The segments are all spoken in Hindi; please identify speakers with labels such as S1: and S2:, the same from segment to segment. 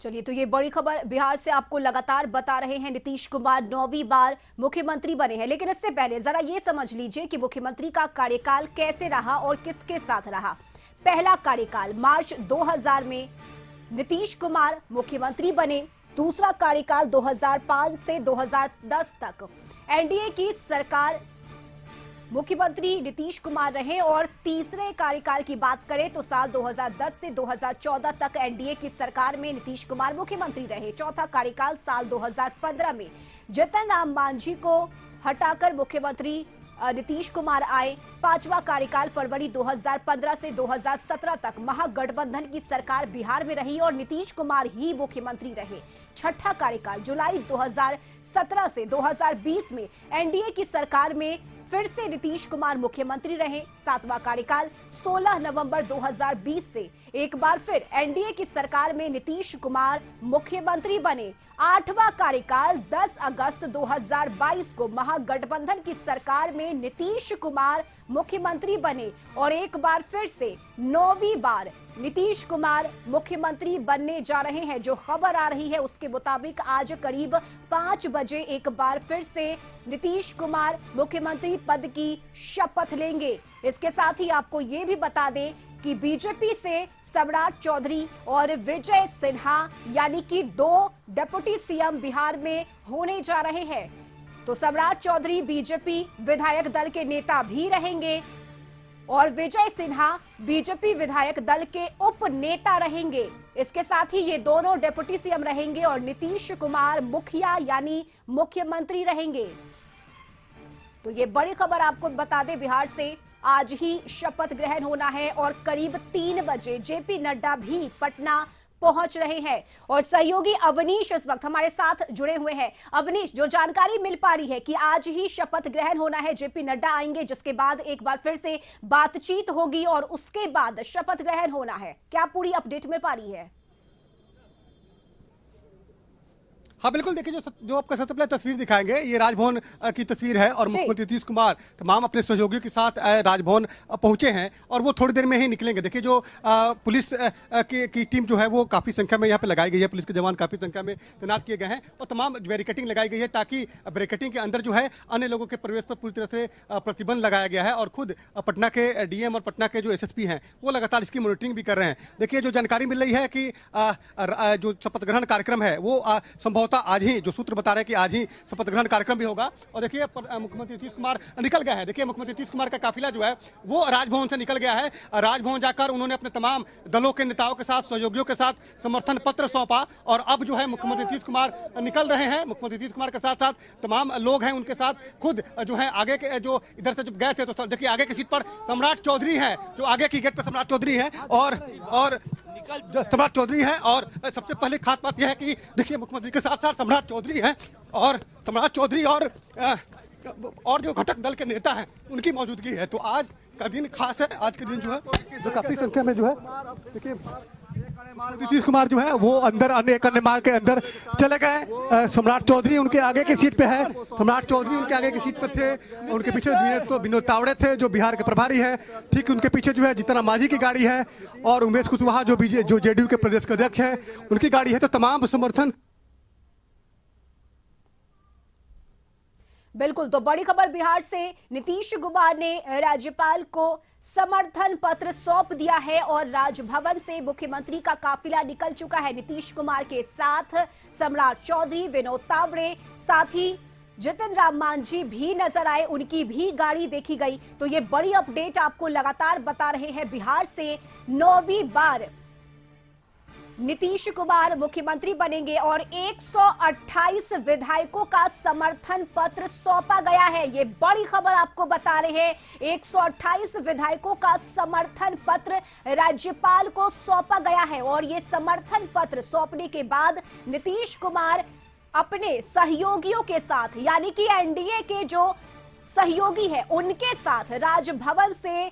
S1: चलिए, तो ये बड़ी खबर बिहार से आपको लगातार बता रहे हैं। नीतीश कुमार 9वीं बार मुख्यमंत्री बने हैं, लेकिन इससे पहले जरा ये समझ लीजिए कि मुख्यमंत्री का कार्यकाल कैसे रहा और किसके साथ रहा। पहला कार्यकाल मार्च 2000 में नीतीश कुमार मुख्यमंत्री बने। दूसरा कार्यकाल 2005 से 2010 तक एनडीए की सरकार मुख्यमंत्री नीतीश कुमार रहे। और तीसरे कार्यकाल की बात करें तो साल 2010 से 2014 तक एनडीए की सरकार में नीतीश कुमार मुख्यमंत्री रहे। चौथा कार्यकाल साल 2015 में जीतन राम मांझी को हटाकर मुख्यमंत्री नीतीश कुमार आए। पांचवा कार्यकाल फरवरी 2015 से 2017 तक महागठबंधन की सरकार बिहार में रही और नीतीश कुमार ही मुख्यमंत्री रहे। छठा कार्यकाल जुलाई 2017 से 2020 में एनडीए की सरकार में फिर से नीतीश कुमार मुख्यमंत्री रहे। सातवां कार्यकाल 16 नवंबर 2020 से एक बार फिर एनडीए की सरकार में नीतीश कुमार मुख्यमंत्री बने। आठवां कार्यकाल 10 अगस्त 2022 को महागठबंधन की सरकार में नीतीश कुमार मुख्यमंत्री बने और एक बार फिर से 9वीं बार नीतीश कुमार मुख्यमंत्री बनने जा रहे हैं। जो खबर आ रही है उसके मुताबिक आज करीब 5 बजे एक बार फिर से नीतीश कुमार मुख्यमंत्री पद की शपथ लेंगे। इसके साथ ही आपको ये भी बता दें कि बीजेपी से सम्राट चौधरी और विजय सिन्हा यानी कि 2 डिप्टी सीएम बिहार में होने जा रहे हैं। तो सम्राट चौधरी बीजेपी विधायक दल के नेता भी रहेंगे और विजय सिन्हा बीजेपी विधायक दल के उप नेता रहेंगे। इसके साथ ही ये दोनों डिप्टी सीएम रहेंगे और नीतीश कुमार मुखिया यानी मुख्यमंत्री रहेंगे। तो ये बड़ी खबर आपको बता दें, बिहार से आज ही शपथ ग्रहण होना है और करीब 3 बजे जेपी नड्डा भी पटना पहुंच रहे हैं। और सहयोगी अवनीश इस वक्त हमारे साथ जुड़े हुए हैं। अवनीश, जो जानकारी मिल पा रही है कि आज ही शपथ ग्रहण होना है, जेपी नड्डा आएंगे, जिसके बाद एक बार फिर से बातचीत होगी और उसके बाद शपथ ग्रहण होना है, क्या पूरी अपडेट मिल पा रही है?
S2: हाँ बिल्कुल, देखिए जो आपका सबसे पहले तस्वीर दिखाएंगे ये राजभवन की तस्वीर है और मुख्यमंत्री नीतीश कुमार तमाम अपने सहयोगियों के साथ राजभवन पहुंचे हैं और वो थोड़ी देर में ही निकलेंगे। देखिए जो पुलिस की टीम जो है वो काफ़ी संख्या में यहाँ पे लगाई गई है, पुलिस के जवान काफ़ी संख्या में तैनात किए गए हैं और तमाम बैरिकेटिंग लगाई गई है ताकि बैरिकेटिंग के अंदर जो है अन्य लोगों के प्रवेश पर पूरी तरह से प्रतिबंध लगाया गया है। और खुद पटना के डीएम और पटना के जो एसएसपी हैं वो लगातार इसकी मॉनिटरिंग भी कर रहे हैं। देखिए जो जानकारी मिल रही है कि जो शपथ ग्रहण कार्यक्रम है वो संभव आज ही, जो सूत्र बता रहे हैं कि आज ही शपथ ग्रहण कार्यक्रम भी होगा। और देखिए मुख्यमंत्री नीतीश कुमार निकल गए हैं। देखिए मुख्यमंत्री नीतीश कुमार का काफिला जो है वो राजभवन से निकल गया है। राजभवन जाकर उन्होंने अपने तमाम दलों के नेताओं के साथ, सहयोगियों के साथ समर्थन पत्र सौंपा और अब जो है मुख्यमंत्री नीतीश कुमार निकल रहे हैं। मुख्यमंत्री नीतीश कुमार के साथ साथ तमाम लोग हैं उनके साथ, खुद जो है आगे के जो इधर से जब गए थे तो देखिए आगे की सीट पर सम्राट चौधरी है, जो आगे की गेट पर सम्राट चौधरी है और सम्राट चौधरी है। और सबसे पहले खास बात यह है कि देखिए मुख्यमंत्री के साथ साथ सम्राट चौधरी हैं और सम्राट चौधरी और जो घटक दल के नेता हैं उनकी मौजूदगी है। तो आज का दिन खास है। आज के दिन जो है जो काफी संख्या में जो है देखिए नीतीश कुमार जो है वो अंदर अन्य मार्ग के अंदर चले गए। सम्राट चौधरी उनके आगे की सीट पे है, सम्राट चौधरी उनके आगे की सीट पर थे। उनके पीछे तो विनोद तावड़े थे जो बिहार के प्रभारी है, ठीक उनके पीछे जो है जीतन राम मांझी की गाड़ी है और उमेश कुशवाहा जो जेडीयू के प्रदेश के अध्यक्ष है उनकी गाड़ी है। तो तमाम समर्थन
S1: बिल्कुल। तो बड़ी खबर बिहार से, नीतीश कुमार ने राज्यपाल को समर्थन पत्र सौंप दिया है और राजभवन से मुख्यमंत्री का काफिला निकल चुका है। नीतीश कुमार के साथ सम्राट चौधरी, विनोद तावड़े, साथ ही जीतन राम मांझी भी नजर आए, उनकी भी गाड़ी देखी गई। तो ये बड़ी अपडेट आपको लगातार बता रहे हैं। बिहार से 9वीं बार नीतीश कुमार मुख्यमंत्री बनेंगे और 128 विधायकों का समर्थन पत्र सौंपा गया है। ये बड़ी खबर आपको बता रहे हैं। 128 विधायकों का समर्थन पत्र राज्यपाल को सौंपा गया है और ये समर्थन पत्र सौंपने के बाद नीतीश कुमार अपने सहयोगियों के साथ यानी कि एनडीए के जो सहयोगी हैं उनके साथ राजभवन से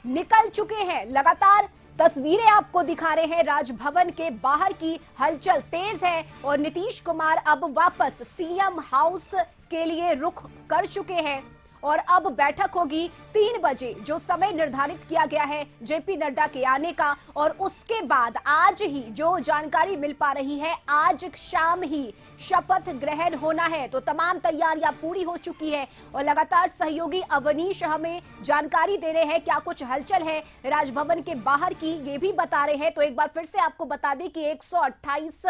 S1: निकल चुके हैं। लगातार तस्वीरें आपको दिखा रहे हैं, राजभवन के बाहर की हलचल तेज है और नीतीश कुमार अब वापस सीएम हाउस के लिए रुख कर चुके हैं और अब बैठक होगी 3 बजे, जो समय निर्धारित किया गया है जेपी नड्डा के आने का। और उसके बाद आज ही जो जानकारी मिल पा रही है, आज शाम ही शपथ ग्रहण होना है। तो तमाम तैयारियां पूरी हो चुकी है और लगातार सहयोगी अवनीश हमें जानकारी दे रहे हैं क्या कुछ हलचल है राजभवन के बाहर की, ये भी बता रहे हैं। तो एक बार फिर से आपको बता दें कि 128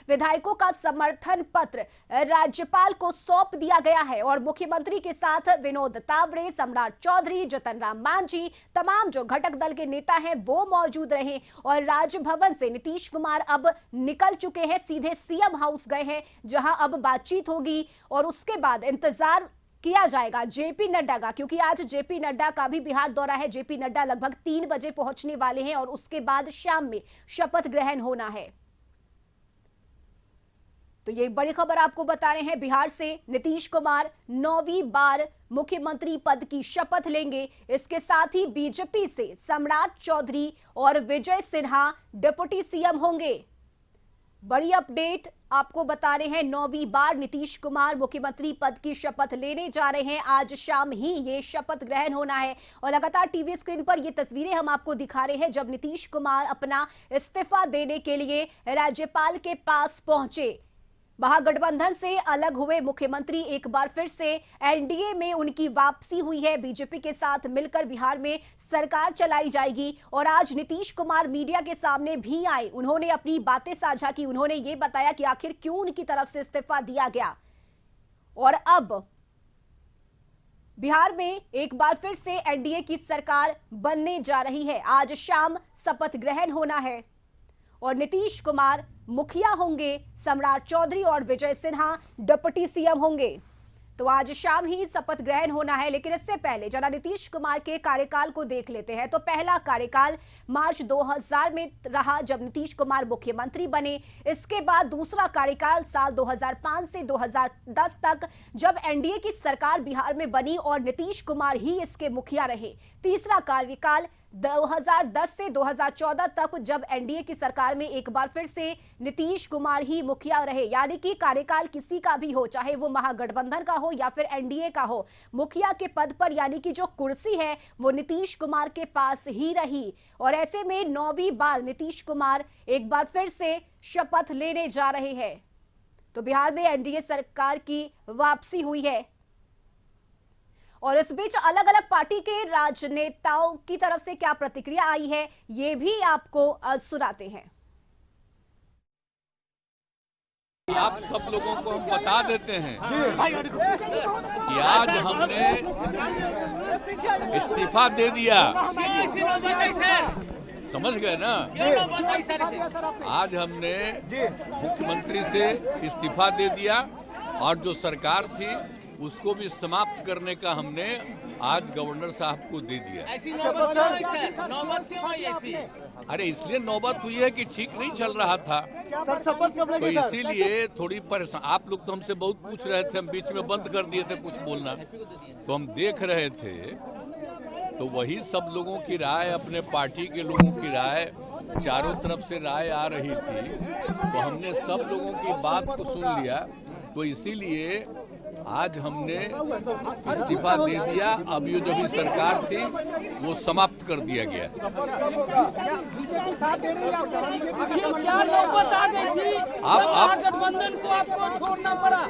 S1: विधायकों का समर्थन पत्र राज्यपाल को सौंप दिया गया है और मुख्यमंत्री के साथ विनोद तावड़े, सम्राट चौधरी, जतन राम मांझी, तमाम जो घटक दल के नेता हैं वो मौजूद रहे। और राजभवन से नीतीश कुमार अब निकल चुके हैं, सीधे सीएम हाउस गए हैं, जहां अब बातचीत होगी और उसके बाद इंतजार किया जाएगा जेपी नड्डा का, क्योंकि आज जेपी नड्डा का भी बिहार दौरा है। जेपी नड्डा लगभग 3 बजे पहुंचने वाले हैं और उसके बाद शाम में शपथ ग्रहण होना है। तो ये बड़ी खबर आपको बता रहे हैं, बिहार से नीतीश कुमार 9वीं बार मुख्यमंत्री पद की शपथ लेंगे। इसके साथ ही बीजेपी से सम्राट चौधरी और विजय सिन्हा डिप्टी सीएम होंगे। बड़ी अपडेट आपको बता रहे हैं, 9वीं बार नीतीश कुमार मुख्यमंत्री पद की शपथ लेने जा रहे हैं। आज शाम ही ये शपथ ग्रहण होना है और लगातार टीवी स्क्रीन पर ये तस्वीरें हम आपको दिखा रहे हैं जब नीतीश कुमार अपना इस्तीफा देने के लिए राज्यपाल के पास पहुंचे। महागठबंधन से अलग हुए मुख्यमंत्री एक बार फिर से एनडीए में उनकी वापसी हुई है। बीजेपी के साथ मिलकर बिहार में सरकार चलाई जाएगी और आज नीतीश कुमार मीडिया के सामने भी आए। उन्होंने अपनी बातें साझा की। उन्होंने ये बताया कि आखिर क्यों उनकी तरफ से इस्तीफा दिया गया और अब बिहार में एक बार फिर से एनडीए की सरकार बनने जा रही है। आज शाम शपथ ग्रहण होना है और नीतीश कुमार मुखिया होंगे, सम्राट चौधरी और विजय सिन्हा डिप्टी सीएम होंगे। तो आज शाम ही शपथ ग्रहण होना है, लेकिन इससे पहले जरा नीतीश कुमार के कार्यकाल को देख लेते हैं। तो पहला कार्यकाल मार्च 2000 में रहा जब नीतीश कुमार मुख्यमंत्री बने। इसके बाद दूसरा कार्यकाल साल 2005 से 2010 तक जब एनडीए की सरकार बिहार में बनी और नीतीश कुमार ही इसके मुखिया रहे। तीसरा कार्यकाल 2010 से 2014 तक जब एनडीए की सरकार में एक बार फिर से नीतीश कुमार ही मुखिया रहे। यानी कि कार्यकाल किसी का भी हो, चाहे वो महागठबंधन का हो या फिर एनडीए का हो, मुखिया के पद पर यानी कि जो कुर्सी है वो नीतीश कुमार के पास ही रही। और ऐसे में 9वीं बार नीतीश कुमार एक बार फिर से शपथ लेने जा रहे हैं। तो बिहार में एनडीए सरकार की वापसी हुई है और इस बीच अलग अलग पार्टी के राजनेताओं की तरफ से क्या प्रतिक्रिया आई है ये भी आपको सुनाते हैं।
S3: आप सब लोगों को हम बता देते हैं कि आज हमने इस्तीफा दे दिया। समझ गए ना? आज हमने मुख्यमंत्री से इस्तीफा दे दिया और जो सरकार थी उसको भी समाप्त करने का हमने आज गवर्नर साहब को दे दिया। अरे इसलिए नौबत हुई है कि ठीक नहीं चल रहा था, तो इसीलिए थोड़ी परेशान। आप लोग तो हमसे बहुत पूछ रहे थे, हम बीच में बंद कर दिए थे कुछ बोलना, तो हम देख रहे थे। तो वही सब लोगों की राय, अपने पार्टी के लोगों की राय, चारों तरफ से राय आ रही थी, तो हमने सब लोगों की बात को सुन लिया। तो इसीलिए आज हमने इस्तीफा दे दिया। अब ये जो भी सरकार थी वो समाप्त कर दिया गया। आप गठबंधन को आपको छोड़ना पड़ा?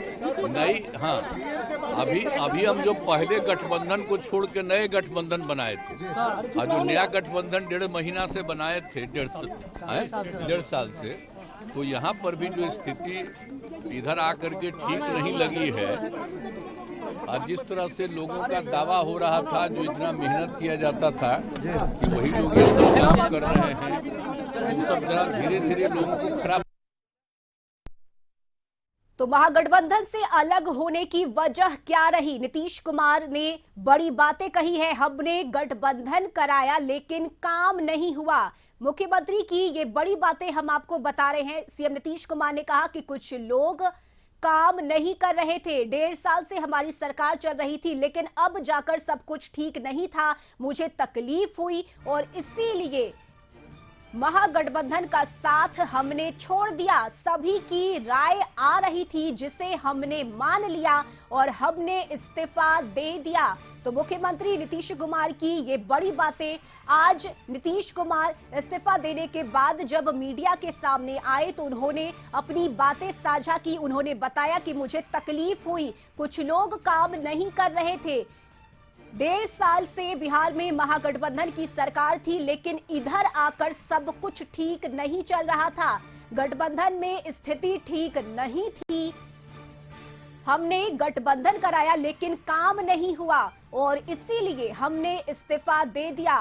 S3: नहीं, हाँ, अभी हम जो पहले गठबंधन को छोड़ के नए गठबंधन बनाए थे और जो नया गठबंधन 1.5 महीना से बनाए थे, 1.5 साल से, तो यहाँ पर भी जो स्थिति इधर आकर के ठीक नहीं लगी है और जिस तरह से लोगों का दावा हो रहा था, जो इतना मेहनत किया जाता था कि वही लोग ये सब काम कर रहे हैं, वो सब जरा धीरे धीरे लोगों को खराब।
S1: तो महागठबंधन से अलग होने की वजह क्या रही? नीतीश कुमार ने बड़ी बातें कही है, हमने गठबंधन कराया लेकिन काम नहीं हुआ। मुख्यमंत्री की ये बड़ी बातें हम आपको बता रहे हैं। सीएम नीतीश कुमार ने कहा कि कुछ लोग काम नहीं कर रहे थे, 1.5 साल से हमारी सरकार चल रही थी लेकिन अब जाकर सब कुछ ठीक नहीं था, मुझे तकलीफ हुई और इसीलिए महागठबंधन का साथ हमने छोड़ दिया, सभी की राय आ रही थी जिसे हमने मान लिया और हमने इस्तीफा दे दिया। तो मुख्यमंत्री नीतीश कुमार की ये बड़ी बातें आज नीतीश कुमार इस्तीफा देने के बाद जब मीडिया के सामने आए तो उन्होंने अपनी बातें साझा की। उन्होंने बताया कि मुझे तकलीफ हुई, कुछ लोग काम नहीं कर रहे थे। 1.5 साल से बिहार में महागठबंधन की सरकार थी, लेकिन इधर आकर सब कुछ ठीक नहीं चल रहा था। गठबंधन में स्थिति ठीक नहीं थी। हमने गठबंधन कराया लेकिन काम नहीं हुआ और इसीलिए हमने इस्तीफा दे दिया।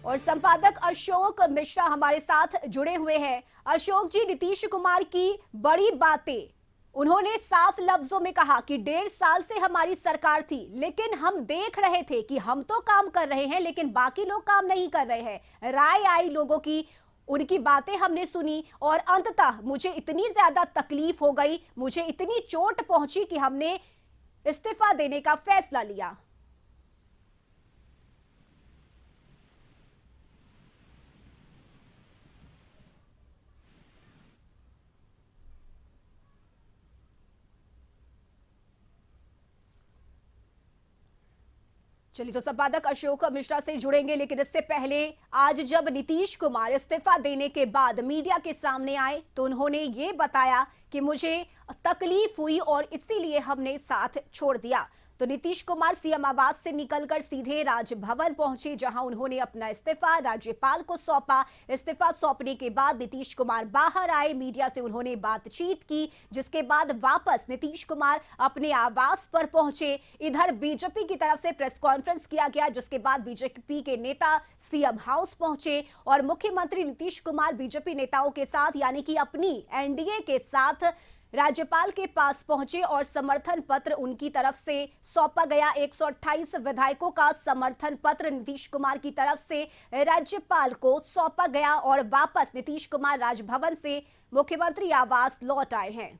S1: और संपादक अशोक मिश्रा हमारे साथ जुड़े हुए हैं। अशोक जी, नीतीश कुमार की बड़ी बातें, उन्होंने साफ लफ्जों में कहा कि 1.5 साल से हमारी सरकार थी, लेकिन हम देख रहे थे कि हम तो काम कर रहे हैं लेकिन बाकी लोग काम नहीं कर रहे हैं। राय आई लोगों की, उनकी बातें हमने सुनी और अंततः मुझे इतनी ज्यादा तकलीफ हो गई, मुझे इतनी चोट पहुंची कि हमने इस्तीफा देने का फैसला लिया। चलिए, तो संपादक अशोक मिश्रा से जुड़ेंगे, लेकिन इससे पहले आज जब नीतीश कुमार इस्तीफा देने के बाद मीडिया के सामने आए तो उन्होंने ये बताया कि मुझे तकलीफ हुई और इसीलिए हमने साथ छोड़ दिया। तो नीतीश कुमार सीएम आवास से निकलकर सीधे राजभवन पहुंचे, जहां उन्होंने अपना इस्तीफा राज्यपाल को सौंपा। इस्तीफा सौंपने के बाद नीतीश कुमार बाहर आए, मीडिया से उन्होंने बातचीत की, जिसके बाद वापस नीतीश कुमार अपने आवास पर पहुंचे। इधर बीजेपी की तरफ से प्रेस कॉन्फ्रेंस किया गया, जिसके बाद बीजेपी के नेता सीएम हाउस पहुंचे और मुख्यमंत्री नीतीश कुमार बीजेपी नेताओं के साथ यानी कि अपनी एनडीए के साथ राज्यपाल के पास पहुंचे और समर्थन पत्र उनकी तरफ से सौंपा गया। 128 विधायकों का समर्थन पत्र नीतीश कुमार की तरफ से राज्यपाल को सौंपा गया और वापस नीतीश कुमार राजभवन से मुख्यमंत्री आवास लौट आए हैं।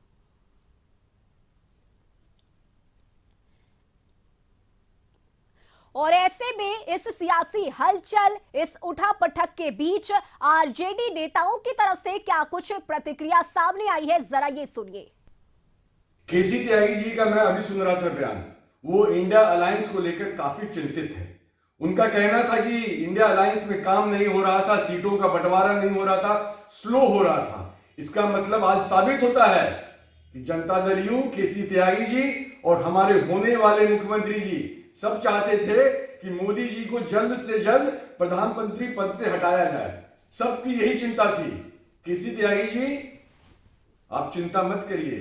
S1: और ऐसे में इस सियासी हलचल, इस उठापटक के बीच आरजेडी नेताओं की तरफ से क्या कुछ प्रतिक्रिया सामने आई है, जरा ये सुनिए।
S4: केसी त्यागी जी का मैं अभी सुन रहा था बयान, वो इंडिया अलायंस को लेकर काफी चिंतित है। उनका कहना था कि इंडिया अलायंस में काम नहीं हो रहा था, सीटों का बंटवारा नहीं हो रहा था, स्लो हो रहा था। इसका मतलब आज साबित होता है कि जनता दल यू, केसी त्यागी जी और हमारे होने वाले मुख्यमंत्री जी सब चाहते थे कि मोदी जी को जल्द से जल्द प्रधानमंत्री पद से हटाया जाए। सबकी यही चिंता थी। केसी त्यागी जी, आप चिंता मत करिए,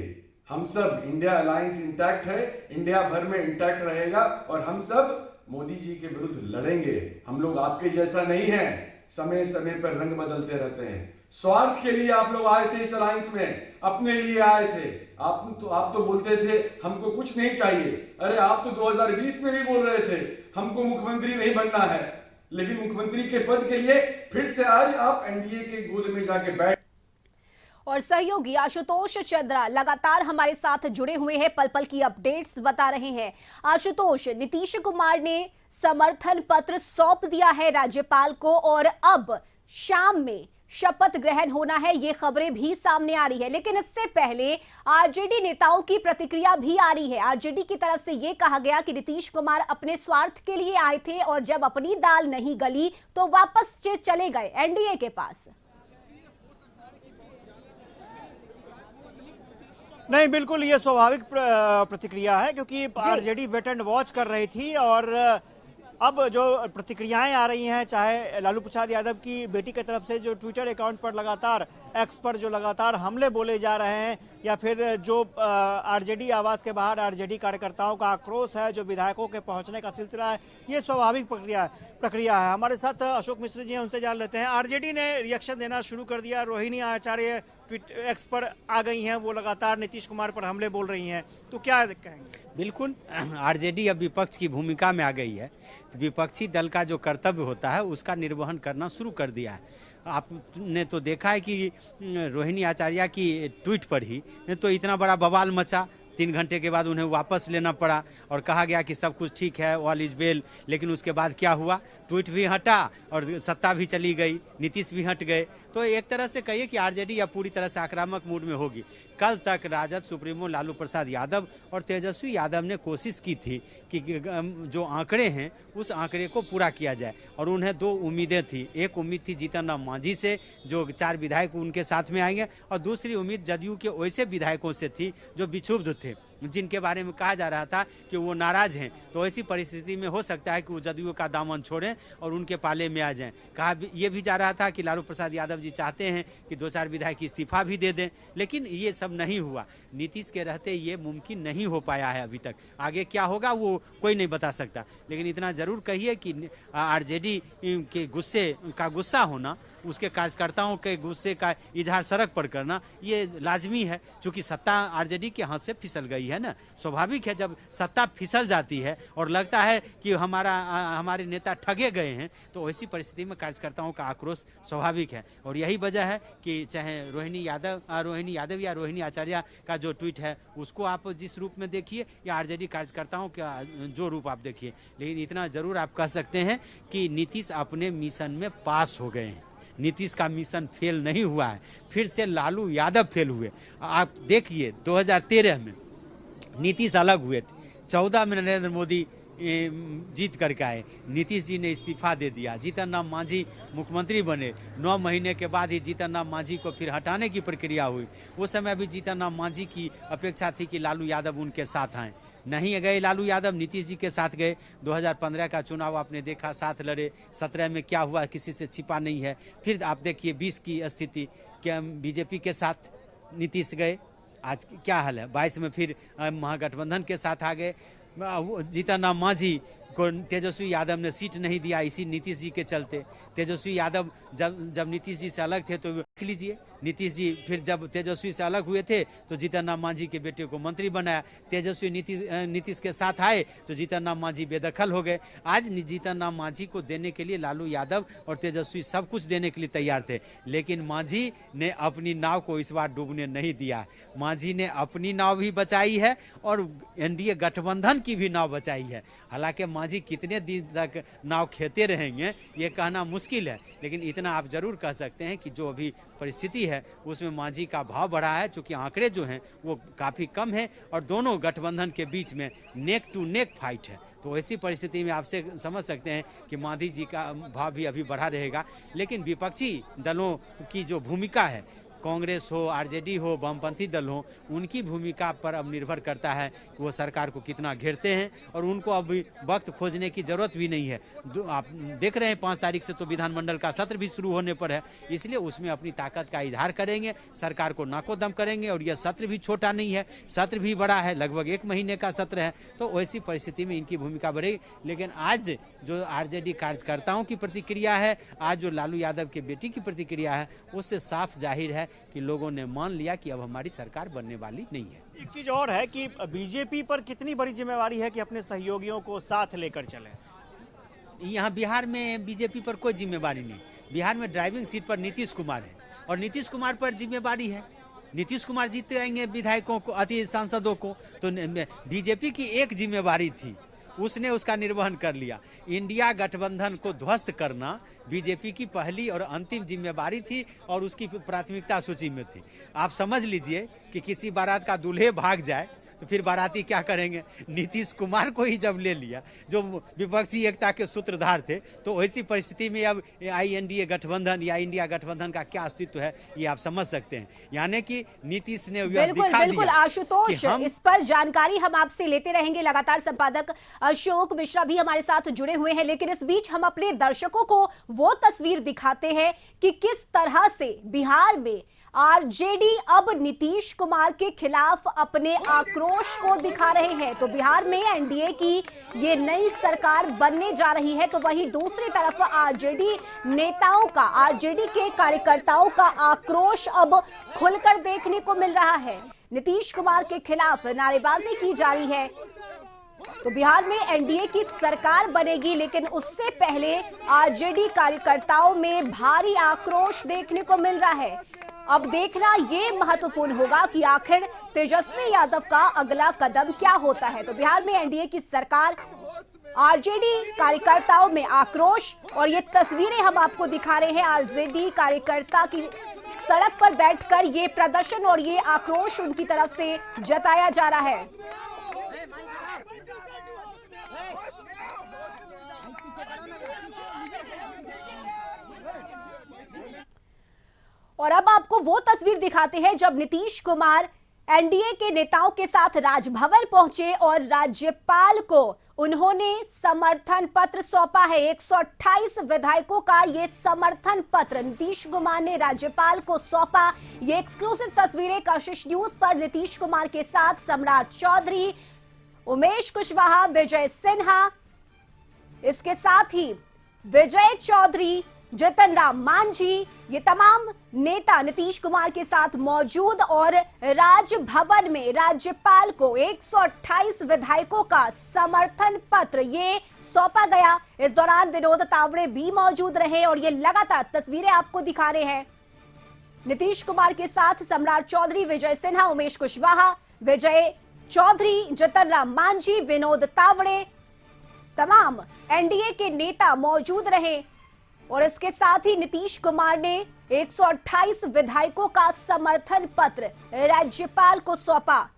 S4: हम सब, इंडिया अलायंस इंटैक्ट है, इंडिया भर में इंटैक्ट रहेगा और हम सब मोदी जी के विरुद्ध लड़ेंगे। हम लोग आपके जैसा नहीं है, समय समय पर रंग बदलते रहते हैं। स्वार्थ के लिए आप लोग आए थे इस अलायंस में, अपने लिए आए थे। आप तो बोलते थे हमको कुछ नहीं चाहिए। अरे आप तो 2020 में भी बोल रहे थे हमको मुख्यमंत्री नहीं बनना है, लेकिन मुख्यमंत्री के पद के लिए फिर से आज आप एनडीए के गोद में जाके बैठ।
S1: और सहयोगी आशुतोष चंद्रा लगातार हमारे साथ जुड़े हुए हैं, पल पल की अपडेट्स बता रहे हैं। आशुतोष, नीतीश कुमार ने समर्थन पत्र सौंप दिया है राज्यपाल को और अब शाम में शपथ ग्रहण होना है, ये खबरें भी सामने आ रही है। लेकिन इससे पहले आरजेडी नेताओं की प्रतिक्रिया भी आ रही है। आरजेडी की तरफ से ये कहा गया कि नीतीश कुमार अपने स्वार्थ के लिए आए थे और जब अपनी दाल नहीं गली तो वापस चले गए एनडीए के पास।
S5: नहीं, बिल्कुल ये स्वाभाविक प्रतिक्रिया है, क्योंकि आरजेडी वेट एंड वॉच कर रही थी और अब जो प्रतिक्रियाएं आ रही हैं, चाहे लालू प्रसाद यादव की बेटी की तरफ से जो ट्विटर अकाउंट पर लगातार, एक्स पर जो लगातार हमले बोले जा रहे हैं, या फिर जो आरजेडी आवास के बाहर आरजेडी कार्यकर्ताओं का आक्रोश है, जो विधायकों के पहुंचने का सिलसिला है, ये स्वाभाविक प्रक्रिया है। हमारे साथ अशोक मिश्र जी हैं, उनसे जान लेते हैं। आरजेडी ने रिएक्शन देना शुरू कर दिया, रोहिणी आचार्य एक्स पर आ गई हैं, वो लगातार नीतीश कुमार पर हमले बोल रही हैं, तो क्या कहेंगे?
S6: बिल्कुल, आरजेडी अब विपक्ष की भूमिका में आ गई है। तो विपक्षी दल का जो कर्तव्य होता है उसका निर्वहन करना शुरू कर दिया है। आपने तो देखा है कि रोहिणी आचार्य की ट्वीट पर ही तो इतना बड़ा बवाल मचा, 3 घंटे के बाद उन्हें वापस लेना पड़ा और कहा गया कि सब कुछ ठीक है, ऑल इज वेल। लेकिन उसके बाद क्या हुआ, ट्वीट भी हटा और सत्ता भी चली गई, नीतीश भी हट गए। तो एक तरह से कहिए कि आरजेडी या पूरी तरह से आक्रामक मूड में होगी। कल तक राजद सुप्रीमो लालू प्रसाद यादव और तेजस्वी यादव ने कोशिश की थी कि जो आंकड़े हैं उस आंकड़े को पूरा किया जाए, और उन्हें 2 उम्मीदें थी। एक उम्मीद थी जीतन राम मांझी से, जो 4 विधायक उनके साथ में आएंगे, और दूसरी उम्मीद जदयू के वैसे विधायकों से थी जो विक्षुब्ध थे, जिनके बारे में कहा जा रहा था कि वो नाराज हैं। तो ऐसी परिस्थिति में हो सकता है कि वो जदयू का दामन छोड़ें और उनके पाले में आ जाएं। कहा ये भी जा रहा था कि लालू प्रसाद यादव जी चाहते हैं कि 2-4 विधायक इस्तीफा भी दे दें, लेकिन ये सब नहीं हुआ। नीतीश के रहते ये मुमकिन नहीं हो पाया है अभी तक। आगे क्या होगा वो कोई नहीं बता सकता, लेकिन इतना जरूर कहिए कि आरजेडी के गुस्सा होना, उसके कार्यकर्ताओं के गुस्से का इजहार सड़क पर करना, ये लाजमी है। चूंकि सत्ता आरजेडी के हाथ से फिसल गई है ना, स्वाभाविक है जब सत्ता फिसल जाती है और लगता है कि हमारे नेता ठगे गए हैं, तो ऐसी परिस्थिति में कार्यकर्ताओं का आक्रोश स्वाभाविक है। और यही वजह है कि चाहे रोहिणी यादव या रोहिणी आचार्य का जो ट्वीट है उसको आप जिस रूप में देखिए, या आरजेडी कार्यकर्ताओं का जो रूप आप देखिए, लेकिन इतना जरूर आप कह सकते हैं कि नीतीश अपने मिशन में पास हो गए हैं। नीतीश का मिशन फेल नहीं हुआ है, फिर से लालू यादव फेल हुए। आप देखिए 2013 में नीतीश अलग हुए थे, 14 में नरेंद्र मोदी जीत करके आए, नीतीश जी ने इस्तीफा दे दिया, जीतन राम मांझी मुख्यमंत्री बने। 9 महीने के बाद ही जीतन राम मांझी को फिर हटाने की प्रक्रिया हुई। उस समय भी जीतन राम मांझी की अपेक्षा थी कि लालू यादव उनके साथ आए, नहीं गए लालू यादव, नीतीश जी के साथ गए। 2015 का चुनाव आपने देखा, साथ लड़े। 17 में क्या हुआ किसी से छिपा नहीं है। फिर आप देखिए 20 की स्थिति, क्या बीजेपी के साथ नीतीश गए, आज क्या हाल है। 22 में फिर महागठबंधन के साथ आ गए। जीतन राम मांझी को तेजस्वी यादव ने सीट नहीं दिया, इसी नीतीश जी के चलते। तेजस्वी यादव जब नीतीश जी से अलग थे तो देख लीजिए, नीतीश जी फिर जब तेजस्वी से अलग हुए थे तो जीतन राम मांझी के बेटे को मंत्री बनाया। तेजस्वी नीतीश के साथ आए तो जीतन राम मांझी बेदखल हो गए। आज जीतन राम मांझी को देने के लिए लालू यादव और तेजस्वी सब कुछ देने के लिए तैयार थे, लेकिन मांझी ने अपनी नाव को इस बार डूबने नहीं दिया। मांझी ने अपनी नाव भी बचाई है और एनडीए गठबंधन की भी नाव बचाई है। हालांकि मांझी कितने दिन तक नाव खेते रहेंगे ये कहना मुश्किल है, लेकिन इतना आप जरूर कह सकते हैं कि जो अभी परिस्थिति है उसमें मांझी का भाव बढ़ा है, चूंकि आंकड़े जो हैं वो काफ़ी कम है और दोनों गठबंधन के बीच में नेक टू नेक फाइट है। तो ऐसी परिस्थिति में आपसे समझ सकते हैं कि मांझी जी का भाव भी अभी बढ़ा रहेगा। लेकिन विपक्षी दलों की जो भूमिका है, कांग्रेस हो, आरजेडी हो, वामपंथी दल हो, उनकी भूमिका पर अब निर्भर करता है कि वो सरकार को कितना घेरते हैं, और उनको अभी वक्त खोजने की जरूरत भी नहीं है। आप देख रहे हैं 5 तारीख से तो विधानमंडल का सत्र भी शुरू होने पर है, इसलिए उसमें अपनी ताकत का इजहार करेंगे, सरकार को नाकोदम करेंगे। और यह सत्र भी छोटा नहीं है, सत्र भी बड़ा है, लगभग 1 महीने का सत्र है, तो ऐसी परिस्थिति में इनकी भूमिका बढ़ेगी। लेकिन आज जो आरजेडी कार्यकर्ताओं की प्रतिक्रिया है, आज जो लालू यादव के बेटी की प्रतिक्रिया है, उससे साफ जाहिर है कि लोगों ने मान लिया कि अब हमारी सरकार बनने वाली नहीं है।
S5: एक चीज और है कि बीजेपी पर कितनी बड़ी जिम्मेवारी है कि अपने सहयोगियों को साथ लेकर चलें।
S6: यहाँ बिहार में बीजेपी पर कोई जिम्मेवारी नहीं। बिहार में ड्राइविंग सीट पर नीतीश कुमार है और नीतीश कुमार पर जिम्मेवारी है। नीतीश कुमार जीत आएंगे विधायकों को, सांसदों को। तो बीजेपी की एक जिम्मेवारी थी, उसने उसका निर्वहन कर लिया। इंडिया गठबंधन को ध्वस्त करना बीजेपी की पहली और अंतिम जिम्मेवारी थी और उसकी प्राथमिकता सूची में थी। आप समझ लीजिए कि किसी बारात का दूल्हे भाग जाए तो फिर बाराती क्या करेंगे। नीतीश कुमार को ही जब ले लिया जो विपक्षी एकता के सूत्रधार थे, तो ऐसी परिस्थिति में अब एनडीए गठबंधन या इंडिया गठबंधन का क्या अस्तित्व है ये आप समझ सकते हैं। यानी कि नीतीश ने
S1: बिल्कुल आशुतोष, इस पर जानकारी हम आपसे लेते रहेंगे। लगातार संपादक अशोक मिश्रा भी हमारे साथ जुड़े हुए हैं, लेकिन इस बीच हम अपने दर्शकों को वो तस्वीर दिखाते हैं कि किस तरह से बिहार में आरजेडी अब नीतीश कुमार के खिलाफ अपने आक्रोश को दिखा रहे हैं। तो बिहार में एनडीए की ये नई सरकार बनने जा रही है, तो वहीं दूसरी तरफ आरजेडी नेताओं का, आरजेडी के कार्यकर्ताओं का आक्रोश अब खुलकर देखने को मिल रहा है। नीतीश कुमार के खिलाफ नारेबाजी की जा रही है। तो बिहार में एनडीए की सरकार बनेगी, लेकिन उससे पहले आरजेडी कार्यकर्ताओं में भारी आक्रोश देखने को मिल रहा है। अब देखना ये महत्वपूर्ण होगा कि आखिर तेजस्वी यादव का अगला कदम क्या होता है। तो बिहार में एनडीए की सरकार, आरजेडी कार्यकर्ताओं में आक्रोश, और ये तस्वीरें हम आपको दिखा रहे हैं। आरजेडी कार्यकर्ता की सड़क पर बैठकर ये प्रदर्शन और ये आक्रोश उनकी तरफ से जताया जा रहा है। और अब आपको वो तस्वीर दिखाते हैं जब नीतीश कुमार एनडीए के नेताओं के साथ राजभवन पहुंचे और राज्यपाल को उन्होंने समर्थन पत्र सौंपा है। 128 विधायकों का ये समर्थन पत्र नीतीश कुमार ने राज्यपाल को सौंपा। ये एक्सक्लूसिव तस्वीरें कशिश न्यूज पर नीतीश कुमार के साथ सम्राट चौधरी, उमेश कुशवाहा, विजय सिन्हा, इसके साथ ही विजय चौधरी, जितन राम मांझी, ये तमाम नेता नीतीश कुमार के साथ मौजूद और राजभवन में राज्यपाल को 128 विधायकों का समर्थन पत्र ये सौंपा गया। इस दौरान विनोद तावड़े भी मौजूद रहे और ये लगातार तस्वीरें आपको दिखा रहे हैं। नीतीश कुमार के साथ सम्राट चौधरी, विजय सिन्हा, उमेश कुशवाहा, विजय चौधरी, जितन राम मांझी, विनोद तावड़े, तमाम एनडीए के नेता मौजूद रहे। और इसके साथ ही नीतीश कुमार ने 128 विधायकों का समर्थन पत्र राज्यपाल को सौंपा।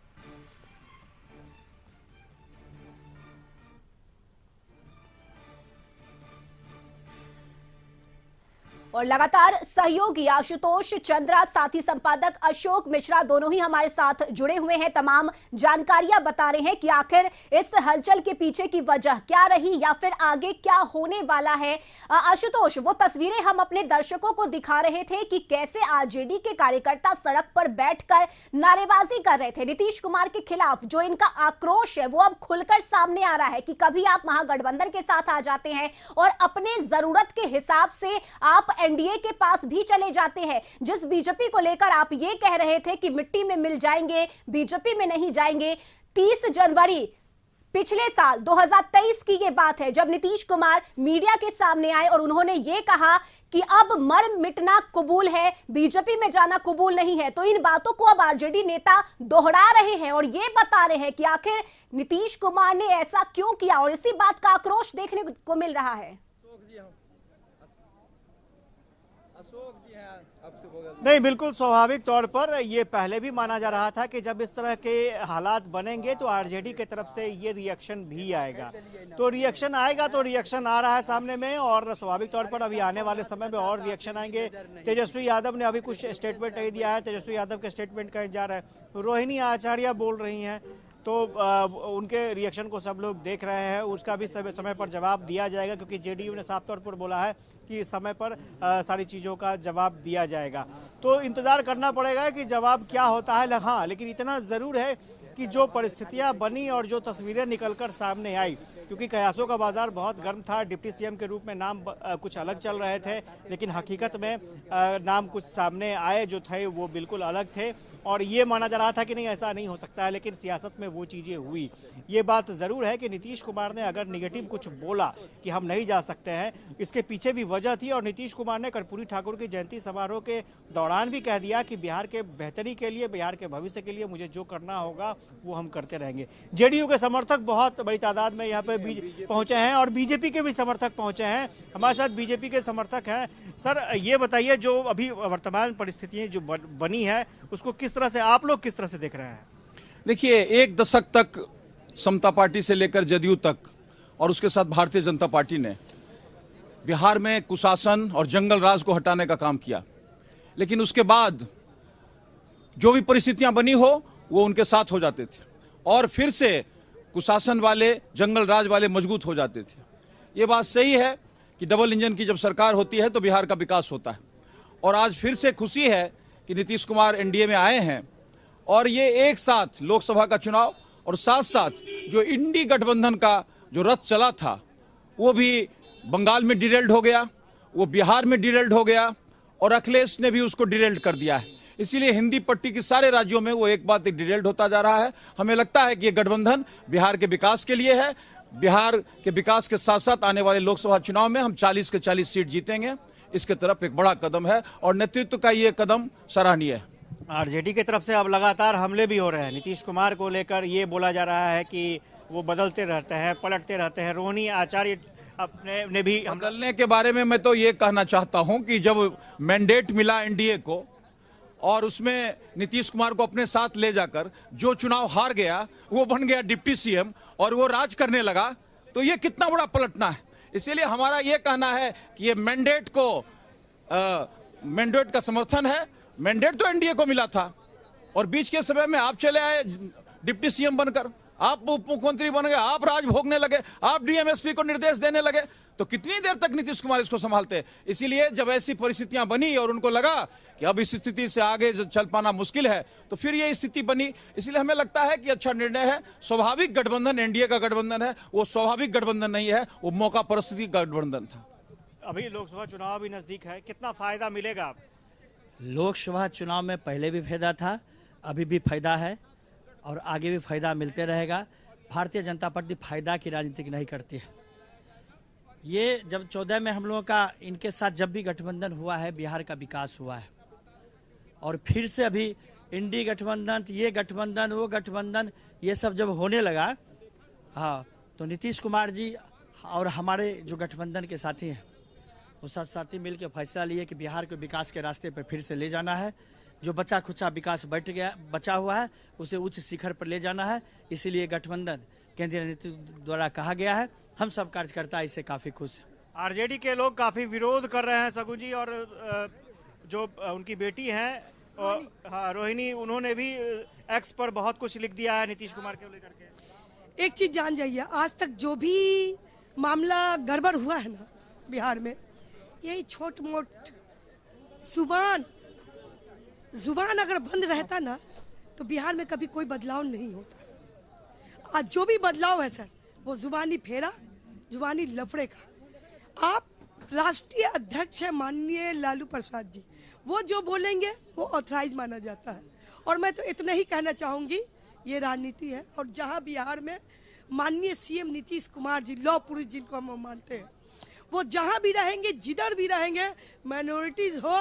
S1: और लगातार सहयोगी आशुतोष चंद्रा, साथी संपादक अशोक मिश्रा दोनों ही हमारे साथ जुड़े हुए हैं। तमाम जानकारियां बता रहे हैं कि आखिर इस हलचल के पीछे की वजह क्या रही या फिर आगे क्या होने वाला है। आशुतोष, वो तस्वीरें हम अपने दर्शकों को दिखा रहे थे कि कैसे आरजेडी के कार्यकर्ता सड़क पर बैठकर नारेबाजी कर रहे थे नीतीश कुमार के खिलाफ। जो इनका आक्रोश है वो अब खुलकर सामने आ रहा है कि कभी आप महागठबंधन के साथ आ जाते हैं और अपने जरूरत के हिसाब से आप एनडीए के पास भी चले जाते हैं। जिस बीजेपी को लेकर आप ये कह रहे थे कि मिट्टी में मिल जाएंगे, बीजेपी में नहीं जाएंगे। 30 जनवरी पिछले साल 2023 की ये बात है जब नीतीश कुमार मीडिया के सामने आए और उन्होंने ये कहा कि अब मर मिटना कबूल है, बीजेपी में जाना कबूल नहीं है। तो इन बातों को अब आरजेडी नेता दोहरा रहे हैं और ये बता रहे हैं कि आखिर नीतीश कुमार ने ऐसा क्यों किया, और इसी बात का आक्रोश देखने को मिल रहा है।
S5: नहीं, बिल्कुल स्वाभाविक तौर पर ये पहले भी माना जा रहा था कि जब इस तरह के हालात बनेंगे तो आरजेडी की तरफ से ये रिएक्शन भी आएगा। तो रिएक्शन आएगा, तो रिएक्शन आ रहा है सामने में, और स्वाभाविक तौर पर अभी आने वाले समय में और रिएक्शन आएंगे। तेजस्वी यादव ने अभी कुछ स्टेटमेंट नहीं दिया है, तेजस्वी यादव के स्टेटमेंट कहीं जा रहा है, रोहिणी आचार्य बोल रही हैं, तो उनके रिएक्शन को सब लोग देख रहे हैं। उसका भी समय पर जवाब दिया जाएगा, क्योंकि जेडीयू ने साफ तौर पर बोला है कि समय पर सारी चीज़ों का जवाब दिया जाएगा। तो इंतज़ार करना पड़ेगा कि जवाब क्या होता है। हाँ, लेकिन इतना ज़रूर है कि जो परिस्थितियां बनी और जो तस्वीरें निकलकर सामने आई, क्योंकि कयासों का बाजार बहुत गर्म था। डिप्टी सीएम के रूप में नाम कुछ अलग चल रहे थे, लेकिन हकीकत में नाम कुछ सामने आए जो थे वो बिल्कुल अलग थे, और ये माना जा रहा था कि नहीं ऐसा नहीं हो सकता है, लेकिन सियासत में वो चीज़ें हुई। ये बात ज़रूर है कि नीतीश कुमार ने अगर निगेटिव कुछ बोला कि हम नहीं जा सकते हैं, इसके पीछे भी वजह थी। और नीतीश कुमार ने कर्पूरी ठाकुर की जयंती समारोह के दौरान भी कह दिया कि बिहार के बेहतरी के लिए, बिहार के भविष्य के लिए मुझे जो करना होगा वो हम करते रहेंगे। जेडीयू के समर्थक बहुत बड़ी तादाद में यहाँ पर पहुंचे हैं और बीजेपी के भी समर्थक पहुंचे हैं। हमारे साथ बीजेपी के समर्थक हैं। सर, ये बताइए, जो अभी वर्तमान परिस्थितियां जो बनी है उसको किस तरह से आप लोग किस तरह से देख रहे हैं?
S7: देखिए, एक दशक तक समता पार्टी से लेकर जदयू तक और उसके साथ भारतीय जनता पार्टी ने बिहार में कुशासन और जंगल राज को हटाने का काम किया, लेकिन उसके बाद जो भी परिस्थितियां बनी हो वो उनके साथ हो जाते थे और फिर से कुशासन वाले, जंगल राज वाले मजबूत हो जाते थे। ये बात सही है कि डबल इंजन की जब सरकार होती है तो बिहार का विकास होता है, और आज फिर से खुशी है कि नीतीश कुमार एनडीए में आए हैं और ये एक साथ लोकसभा का चुनाव और साथ साथ जो इंडी गठबंधन का जो रथ चला था वो भी बंगाल में डिरेल्ड हो गया, वो बिहार में डिरेल्ड हो गया और अखिलेश ने भी उसको डिरेल्ड कर दिया है। इसीलिए हिंदी पट्टी के सारे राज्यों में वो एक बात डिरेल्ड होता जा रहा है। हमें लगता है कि ये गठबंधन बिहार के विकास के लिए है। बिहार के विकास के साथ साथ आने वाले लोकसभा चुनाव में हम 40 के 40 सीट जीतेंगे, इसके तरफ एक बड़ा कदम है और नेतृत्व का ये कदम सराहनीय है।
S5: आरजेडी की तरफ से अब लगातार हमले भी हो रहे हैं। नीतीश कुमार को लेकर ये बोला जा रहा है कि वो बदलते रहते हैं, पलटते रहते हैं। रोहिणी आचार्य अपने ने भी
S7: बदलने के बारे में मैं तो ये कहना चाहता हूं कि जब मैंडेट मिला एनडीए को और उसमें नीतीश कुमार को अपने साथ ले जाकर जो चुनाव हार गया वो बन गया डिप्टी सीएम और वो राज करने लगा, तो ये कितना बड़ा पलटना है। इसीलिए हमारा ये कहना है कि ये मैंडेट का समर्थन है। मैंडेट तो एनडीए को मिला था और बीच के समय में आप चले आए डिप्टी सीएम बनकर, आप उप मुख्यमंत्री बन गए, आप राज भोगने लगे, आप डीएमएसपी को निर्देश देने लगे, तो कितनी देर तक नीतीश कुमार इसको संभालते। इसीलिए जब ऐसी परिस्थितियां बनी और उनको लगा कि अब इस स्थिति से आगे चल पाना मुश्किल है, तो फिर ये स्थिति बनी। इसलिए हमें लगता है कि अच्छा निर्णय है। स्वाभाविक गठबंधन एनडीए का गठबंधन है, वो स्वाभाविक गठबंधन नहीं है, वो मौका परिस्थिति गठबंधन था।
S5: अभी लोकसभा चुनाव भी नजदीक है, कितना फायदा मिलेगा आप?
S8: लोकसभा चुनाव में पहले भी फायदा था, अभी भी फायदा है और आगे भी फायदा मिलते रहेगा। भारतीय जनता पार्टी फायदा की राजनीति नहीं करती है। ये जब 14 में हम लोगों का इनके साथ जब भी गठबंधन हुआ है, बिहार का विकास हुआ है। और फिर से अभी इंडी गठबंधन, ये गठबंधन, वो गठबंधन, ये सब जब होने लगा, हाँ, तो नीतीश कुमार जी और हमारे जो गठबंधन के साथी हैं वो सब साथी मिलकर फैसला लिए कि बिहार को विकास के रास्ते पर फिर से ले जाना है। जो बचा खुचा विकास बचा हुआ है उसे उच्च शिखर पर ले जाना है। इसीलिए गठबंधन केंद्रीय नेतृत्व द्वारा कहा गया है। हम सब कार्यकर्ता इससे काफ़ी खुश हैं।
S5: आरजेडी के लोग काफी विरोध कर रहे हैं सगुन जी, और जो उनकी बेटी हैं हाँ रोहिणी, उन्होंने भी एक्स पर बहुत कुछ लिख दिया है नीतीश कुमार को लेकर के।
S9: एक चीज जान जाइए, आज तक जो भी मामला गड़बड़ हुआ है ना बिहार में, यही छोट मोट जुबान अगर बंद रहता ना तो बिहार में कभी कोई बदलाव नहीं होता। आज जो भी बदलाव है सर, वो जुबानी फेरा, जुबानी लफड़े का। आप राष्ट्रीय अध्यक्ष है माननीय लालू प्रसाद जी, वो जो बोलेंगे वो ऑथराइज माना जाता है। और मैं तो इतना ही कहना चाहूंगी, ये राजनीति है। और जहां बिहार में माननीय सीएम नीतीश कुमार जी, लौह पुरुष जिनको हम मानते हैं, वो जहां भी रहेंगे, जिधर भी रहेंगे, माइनॉरिटीज हो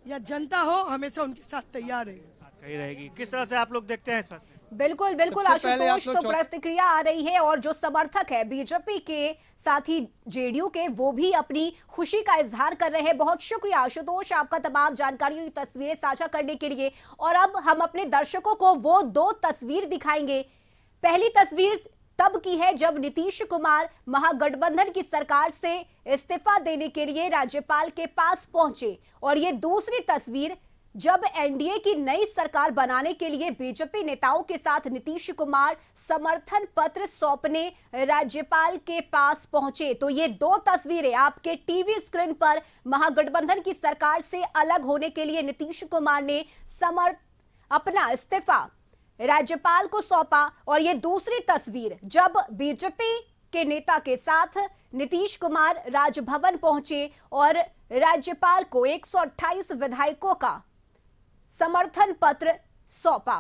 S9: या जनता हो, हमेशा उनके साथ तैयार
S5: रहेगी। किस तरह से आप लोग देखते हैं इस पर?
S1: बिल्कुल बिल्कुल आशुतोष, तो प्रतिक्रिया आ रही है और जो समर्थक है बीजेपी के साथ ही जेडीयू के, वो भी अपनी खुशी का इजहार कर रहे हैं। बहुत शुक्रिया आशुतोष आपका तमाम जानकारियों की तस्वीरें साझा करने के लिए। और अब हम अपने दर्शकों को वो दो तस्वीर दिखाएंगे। पहली तस्वीर तब की है जब नीतीश कुमार महागठबंधन की सरकार से इस्तीफा देने के लिए राज्यपाल के पास पहुंचे, और ये दूसरी तस्वीर जब एनडीए की नई सरकार बनाने के लिए बीजेपी नेताओं के साथ नीतीश कुमार समर्थन पत्र सौंपने राज्यपाल के पास पहुंचे। तो ये दो तस्वीरें आपके टीवी स्क्रीन पर महागठबंधन की सरकार से अलग होने के लिए नीतीश कुमार ने अपना इस्तीफा राज्यपाल को सौंपा, और ये दूसरी तस्वीर जब बीजेपी के नेता के साथ नीतीश कुमार राजभवन पहुंचे और राज्यपाल को 128 विधायकों का समर्थन पत्र सौंपा।